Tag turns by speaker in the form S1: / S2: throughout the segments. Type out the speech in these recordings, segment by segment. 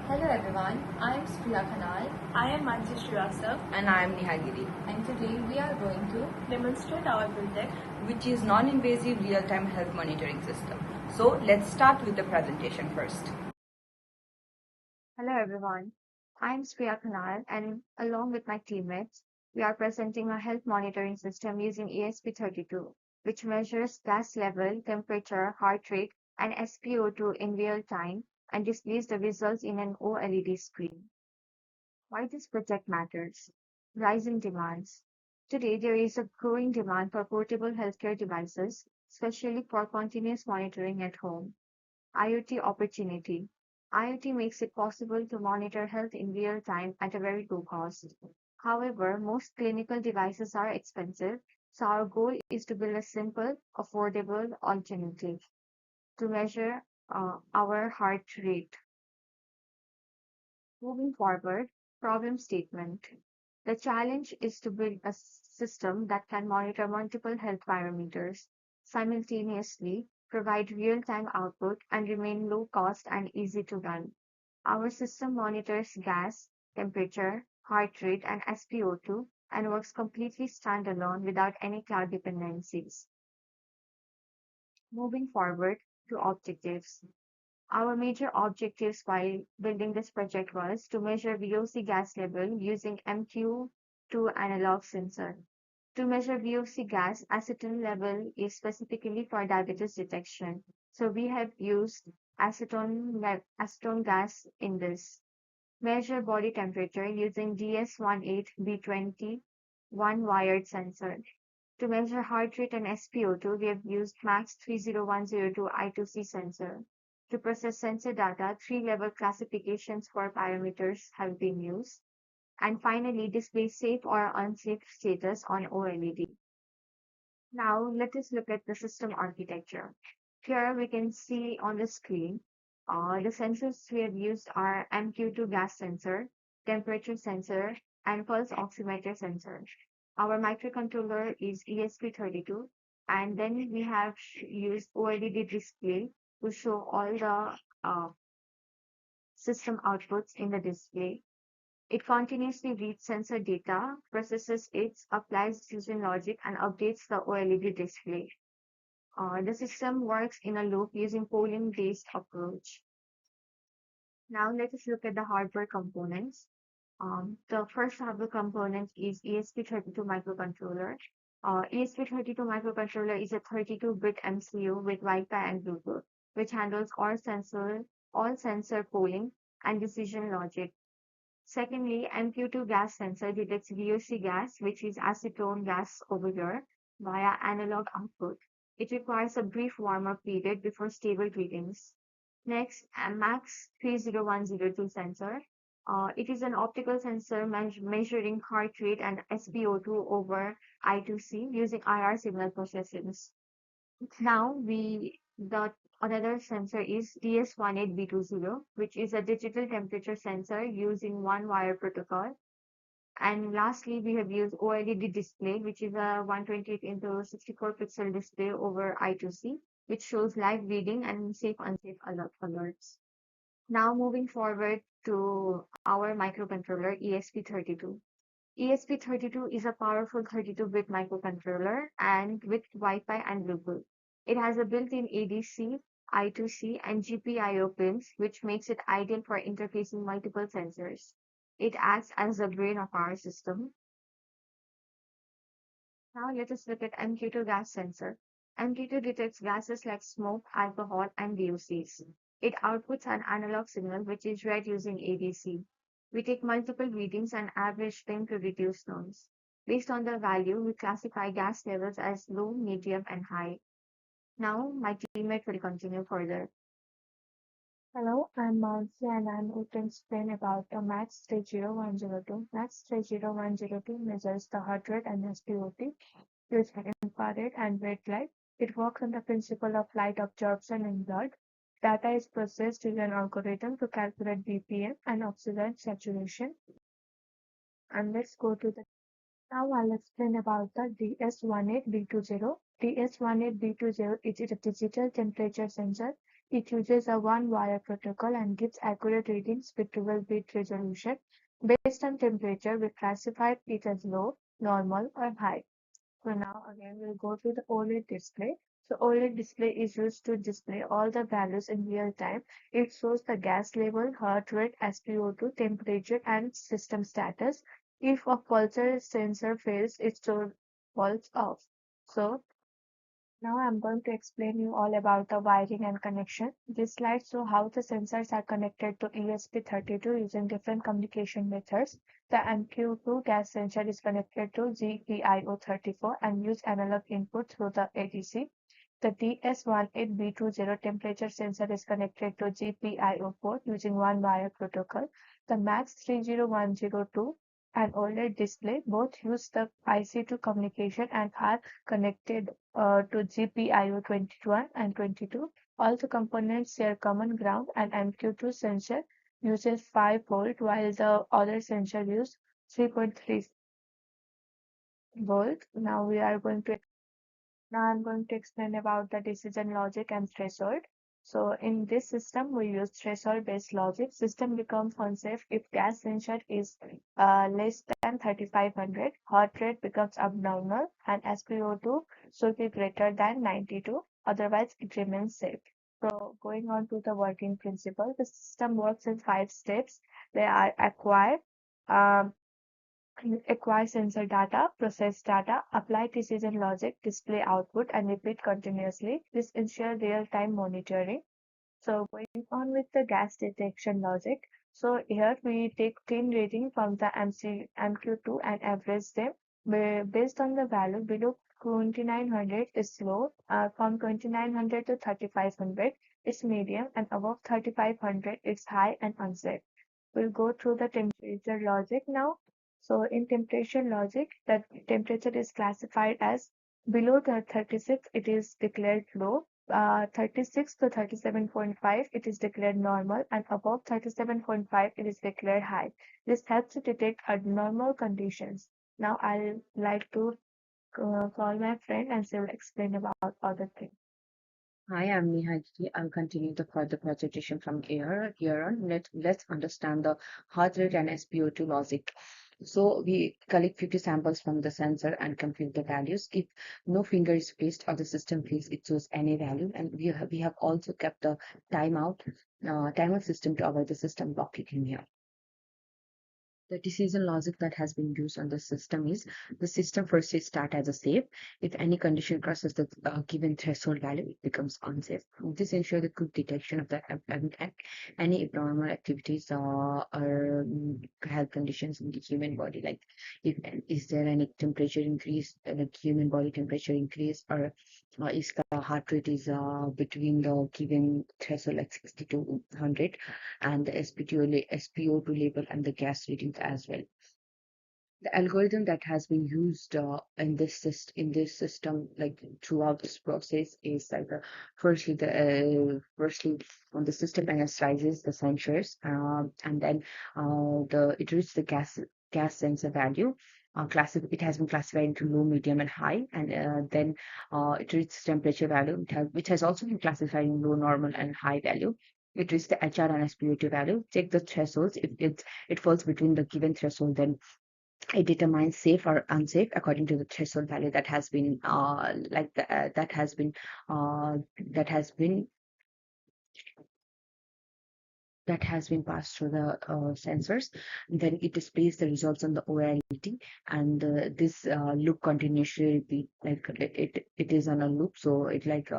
S1: Hello everyone, I am Priya Khanal
S2: I am Mansi Srivastava
S3: and I am Nihagiri,
S1: and today we are going to
S2: demonstrate our build-up,
S3: which is non-invasive real-time health monitoring system. So let's start with the presentation first.
S4: Hello everyone, I am Priya Khanal and along with my teammates, we are presenting a health monitoring system using ESP32, which measures gas level, temperature, heart rate, and SpO2 in real time and displays the results in an OLED screen. Why this project matters? Rising demands. Today, there is a growing demand for portable healthcare devices, especially for continuous monitoring at home. IoT opportunity. IoT makes it possible to monitor health in real time at a very low cost. However, most clinical devices are expensive, so our goal is to build a simple, affordable alternative to measure our heart rate. Moving forward, problem statement. The challenge is to build a system that can monitor multiple health parameters simultaneously, provide real-time output, and remain low cost and easy to run. Our system monitors gas, temperature, heart rate, and SpO2 and works completely standalone without any cloud dependencies. Moving forward to objectives. Our major objectives while building this project was to measure VOC gas level using MQ2 analog sensor. To measure VOC gas, acetone level is specifically for diabetes detection. So we have used acetone gas in this. Measure body temperature using DS18B20 one-wired sensor. To measure heart rate and SpO2, we have used MAX 30102 I2C sensor. To process sensor data, three-level classifications for parameters have been used. And finally, display safe or unsafe status on OLED. Now, let us look at the system architecture. Here we can see on the screen, the sensors we have used are MQ2 gas sensor, temperature sensor, and pulse oximeter sensor. Our microcontroller is ESP32, and then we have used OLED display to show all the system outputs in the display. It continuously reads sensor data, processes it, applies decision logic, and updates the OLED display. The system works in a loop using polling-based approach. Now let us look at the hardware components. The first hardware component is ESP32 microcontroller. ESP32 microcontroller is a 32-bit MCU with Wi-Fi and Bluetooth, which handles all sensor polling and decision logic. Secondly, MQ2 gas sensor detects VOC gas, which is acetone gas over here, via analog output. It requires a brief warm-up period before stable readings. Next, a MAX 30102 sensor. It is an optical sensor measuring heart rate and SpO2 over I2C using IR signal processings. Now another sensor is DS18B20, which is a digital temperature sensor using one-wire protocol. And lastly, we have used OLED display, which is a 128 into 64 pixel display over I2C, which shows live reading and safe unsafe alerts. Now moving forward to our microcontroller ESP32. ESP32 is a powerful 32-bit microcontroller and with Wi-Fi and Bluetooth. It has a built-in ADC, I2C, and GPIO pins, which makes it ideal for interfacing multiple sensors. It acts as the brain of our system. Now let us look at MQ2 gas sensor. MQ2 detects gases like smoke, alcohol, and VOCs. It outputs an analog signal which is read using ADC. We take multiple readings and average them to reduce noise. Based on the value, we classify gas levels as low, medium, and high. Now my teammate will continue further.
S5: Hello, I'm Mansi and I'm going to explain about the MAX 30102. MAX 30102 measures the heart rate and SpO2 using infrared and red light. It works on the principle of light absorption in blood. Data is processed using an algorithm to calculate BPM and oxygen saturation. And let's go to the now I'll explain about the DS18B20. DS18B20 is a digital temperature sensor It uses a one-wire protocol and gives accurate readings with 12-bit resolution. Based on temperature, we classified it as low, normal, or high. So now again we'll go to the OLED display. So OLED display is used to display all the values in real time. It shows the gas level, heart rate, SpO2, temperature, and system status. If a pulsar sensor fails, it shows pulse off. So now I'm going to explain you all about the wiring and connection. This slide shows how the sensors are connected to ESP32 using different communication methods. The MQ2 gas sensor is connected to GPIO34 and use analog input through the ADC. The DS18B20 temperature sensor is connected to GPIO4 using one-wire protocol. The MAX30102 and OLED display both use the IC2 communication and are connected to GPIO 21 and 22. All the components share common ground, and MQ2 sensor uses 5 volt while the other sensor uses 3.3 volt. Now I'm going to explain about the decision logic and threshold. So in this system, we use threshold-based logic. System becomes unsafe if gas sensor is less than 3500, heart rate becomes abnormal, and SpO2 should be greater than 92. Otherwise, it remains safe. So going on to the working principle, the system works in 5 steps. They are um, acquire sensor data, process data, apply decision logic, display output, and repeat continuously. This ensures real-time monitoring. So going on with the gas detection logic. So here we take 10 reading from the MQ2 and average them. Based on the value below 2900 is low, from 2900 to 3500 is medium, and above 3500 is high and unsafe. We'll go through the temperature logic now. So in temperature logic, the temperature is classified as below the 36, it is declared low. 36 to 37.5, it is declared normal, and above 37.5, it is declared high. This helps to detect abnormal conditions. Now I'll like to call my friend and she will explain about other things.
S3: Hi, I'm Nihal. I'll continue the further presentation from here on. Let's understand the heart rate and SpO2 logic. So we collect 50 samples from the sensor and compute the values. If no finger is placed or the system feels it shows any value, and we have also kept the timer system to avoid the system blocking here. The decision logic that has been used on the system is the system first is start as a safe. If any condition crosses the given threshold value, it becomes unsafe. This ensures the quick detection of the any abnormal activities or health conditions in the human body. Like, if is there any temperature increase, like human body temperature increase, or is the heart rate is between the given threshold like 60 to 100, and the SpO2 level and the gas readings as well. The algorithm that has been used in this system, like throughout this process, is like firstly when the system analyzes the sensors, and then it reaches the gas sensor value. It has been classified into low, medium, and high, and then it reaches temperature value, which has also been classified in low, normal, and high value. It reaches the HR and SpO2 value. Check the thresholds. If it falls between the given threshold, then it determines safe or unsafe according to the threshold value that has been that has been passed through the sensors. Then it displays the results on the OLED, and this loop continuously repeat, like it is on a loop. So it like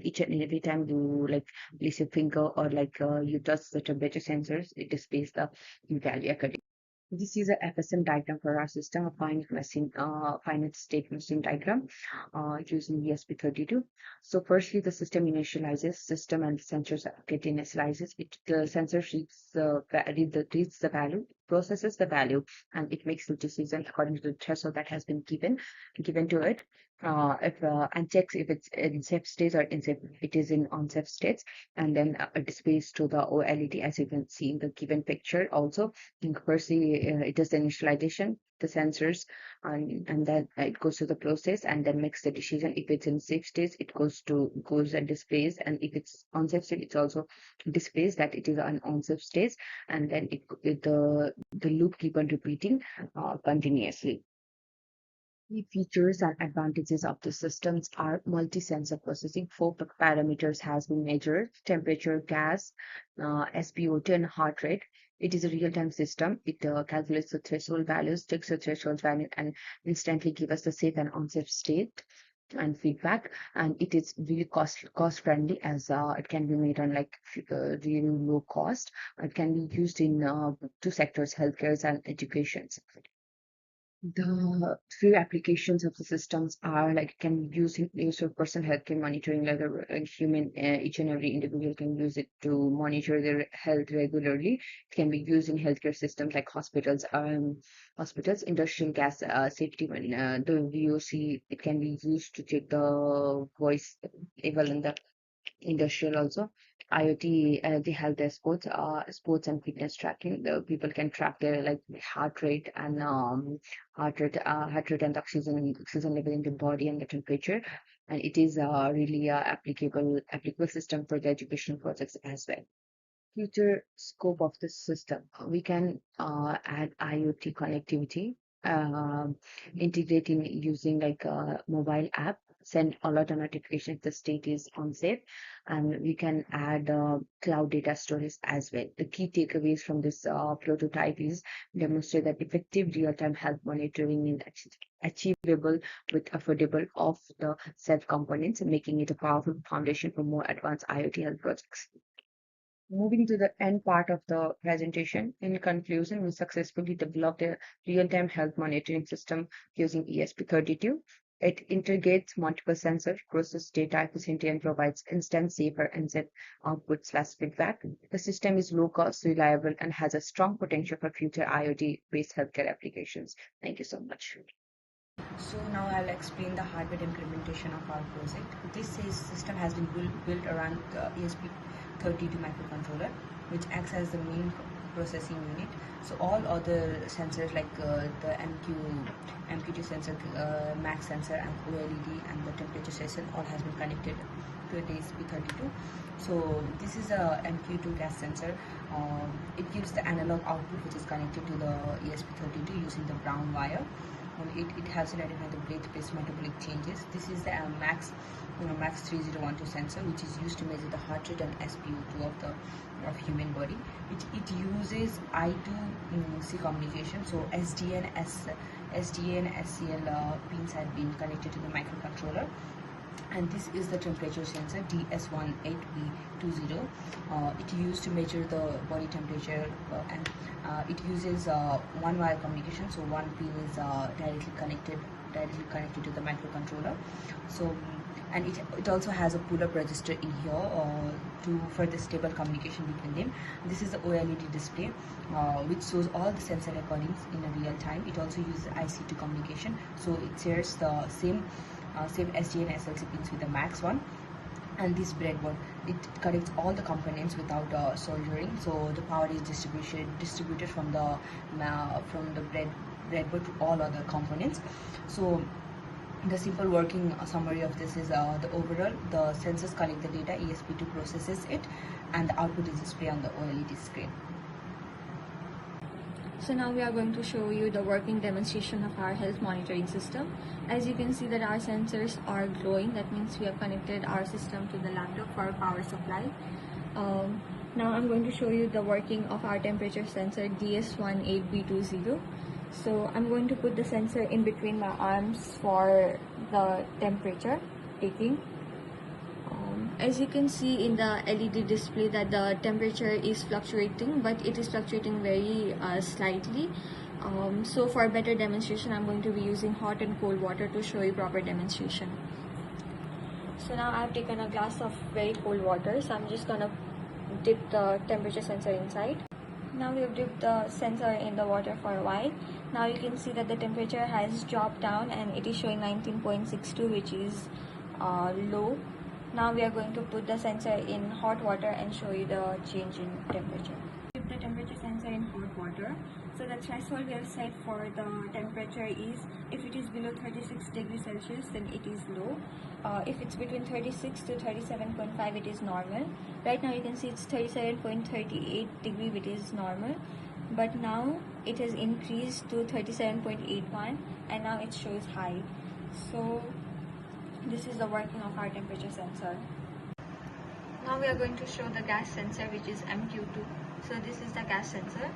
S3: each and every time you like place your finger or like you touch the temperature sensors, it displays the value according. This is a FSM diagram for our system, a finite state machine diagram using ESP32. So firstly, the system system and the sensors get initializes. The sensor reads the value, processes the value, and it makes the decision according to the threshold that has been given to it. If and checks if it's in safe states or unsafe. It is in unsafe states, and then it displays to the OLED as you can see in the given picture. Also, firstly, it does the initialization. the sensors, and then it goes to the process and then makes the decision. If it's in safe state, it goes and displays, and if it's unsafe state, it also displays that it is an unsafe state, and then the loop keep on repeating continuously. Key features and advantages of the systems are multi-sensor processing. Four parameters has been measured: temperature, gas, SpO2, and heart rate. It is a real-time system. It calculates the threshold values, takes the threshold value, and instantly give us the safe and unsafe state and feedback. And it is really cost friendly, as it can be made on like really low cost. It can be used in two sectors: healthcare and education. The few applications of the systems are like can be used for personal healthcare monitoring, like a human, each and every individual can use it to monitor their health regularly. It can be used in healthcare systems like hospitals, industrial gas safety, when the VOC, it can be used to check the voice level in the industrial also. IoT, they have their sports and fitness tracking. The people can track their like heart rate and oxygen level in the body and the temperature. And it is really a applicable system for the educational projects as well. Future scope of the system. We can add IoT connectivity, um, integrating using like a mobile app, send alert notification if the state is unsafe, and we can add cloud data storage as well. The key takeaways from this prototype is demonstrate that effective real-time health monitoring is achievable with affordable off-the-shelf components, making it a powerful foundation for more advanced IoT health projects. Moving to the end part of the presentation, in conclusion, we successfully developed a real-time health monitoring system using ESP32. It integrates multiple sensors, processes data efficiently, and provides instant, safer, and set output/feedback. The system is low cost, reliable, and has a strong potential for future IoT-based healthcare applications. Thank you so much.
S6: So now I'll explain the hardware implementation of our project. This system has been built around the ESP32 microcontroller, which acts as the main processing unit. So all other sensors like the MQ2 sensor, max sensor, and OLED, and the temperature sensor all has been connected to the ESP32. So this is a MQ2 gas sensor. It gives the analog output, which is connected to the ESP32 using the brown wire. It helps identify the breath-based metabolic changes. This is the Max 3012 sensor, which is used to measure the heart rate and SpO2 of human body. It uses I2C communication. So SDA and SCL pins have been connected to the microcontroller. And this is the temperature sensor DS18B20. It used to measure the body temperature, and it uses one wire communication. So one pin is directly connected to the microcontroller. So and it also has a pull-up register in here for the stable communication between them. This is the OLED display, which shows all the sensor recordings in a real time. It also uses IC2 communication, so it shares the same SDA and SLC pins with the Max one. And this breadboard, it connects all the components without soldering. So the power is distributed from the breadboard to all other components. So the simple working summary of this is the overall: the sensors collect the data, ESP2 processes it, and the output is displayed on the OLED screen.
S1: So now we are going to show you the working demonstration of our health monitoring system. As you can see that our sensors are glowing, that means we have connected our system to the laptop for power supply. Now I'm going to show you the working of our temperature sensor DS18B20. So I'm going to put the sensor in between my arms for the temperature taking. As you can see in the LED display that the temperature is fluctuating, but it is fluctuating very slightly. So for better demonstration, I'm going to be using hot and cold water to show you proper demonstration. So now I've taken a glass of very cold water, so I'm just gonna dip the temperature sensor inside. Now we have dipped the sensor in the water for a while. Now you can see that the temperature has dropped down and it is showing 19.62, which is low. Now we are going to put the sensor in hot water and show you the change in temperature. Dip the temperature sensor in hot water. So the threshold we have set for the temperature is, if it is below 36 degrees Celsius, then it is low. If it's between 36 to 37.5, it is normal. Right now you can see it's 37.38 degree, which is normal. But now it has increased to 37.81 and now it shows high. So this is the working of our temperature sensor. Now we are going to show the gas sensor, which is MQ2. So this is the gas sensor.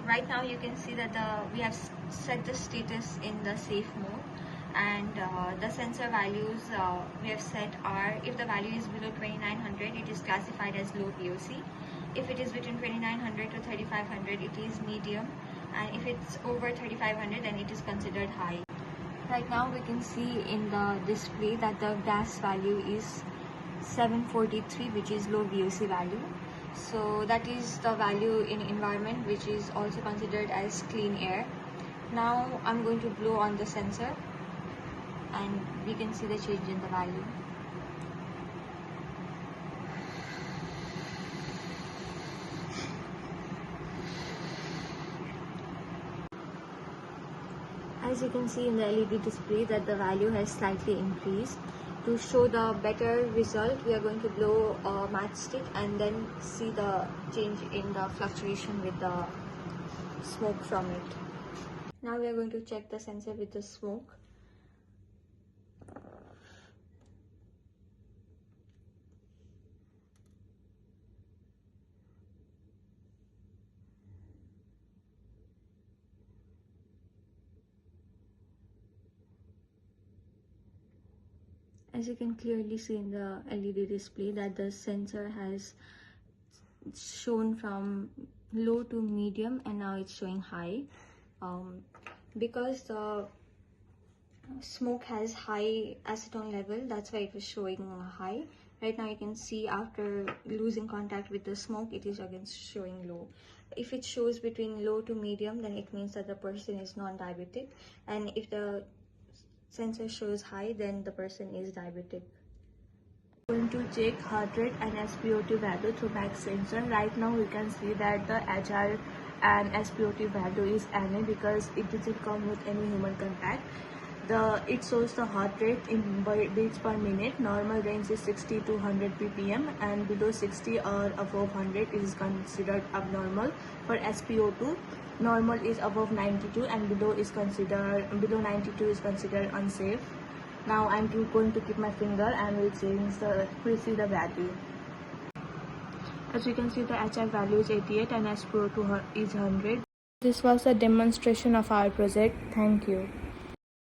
S1: Right now you can see that we have set the status in the safe mode, and the sensor values we have set are, if the value is below 2900, it is classified as low VOC. If it is between 2900 to 3500, it is medium, and if it's over 3500, then it is considered high. Right now we can see in the display that the gas value is 743, which is low VOC value. So that is the value in environment, which is also considered as clean air. Now I'm going to blow on the sensor and we can see the change in the value. As you can see in the LED display that the value has slightly increased. To show the better result, we are going to blow a matchstick and then see the change in the fluctuation with the smoke from it. Now we are going to check the sensor with the smoke. As you can clearly see in the LED display that the sensor has shown from low to medium and now it's showing high. Because the smoke has high acetone level, that's why it was showing high. Right now you can see after losing contact with the smoke, it is again showing low. If it shows between low to medium, then it means that the person is non-diabetic, and if the sensor shows high, then the person is diabetic.
S2: Going to check heart rate and SpO2 value through max sensor. Right now we can see that the HR and SpO2 value is NA because it doesn't come with any human contact. It shows the heart rate in beats per minute. Normal range is 60 to 100 ppm, and below 60 or above 100 is considered abnormal. For SpO2, normal is above 92 and below 92 is considered unsafe. Now I'm going to keep my finger and we'll see the value. As you can see, the HR value is 88 and SpO2 is 100. This was a demonstration of our project. Thank you.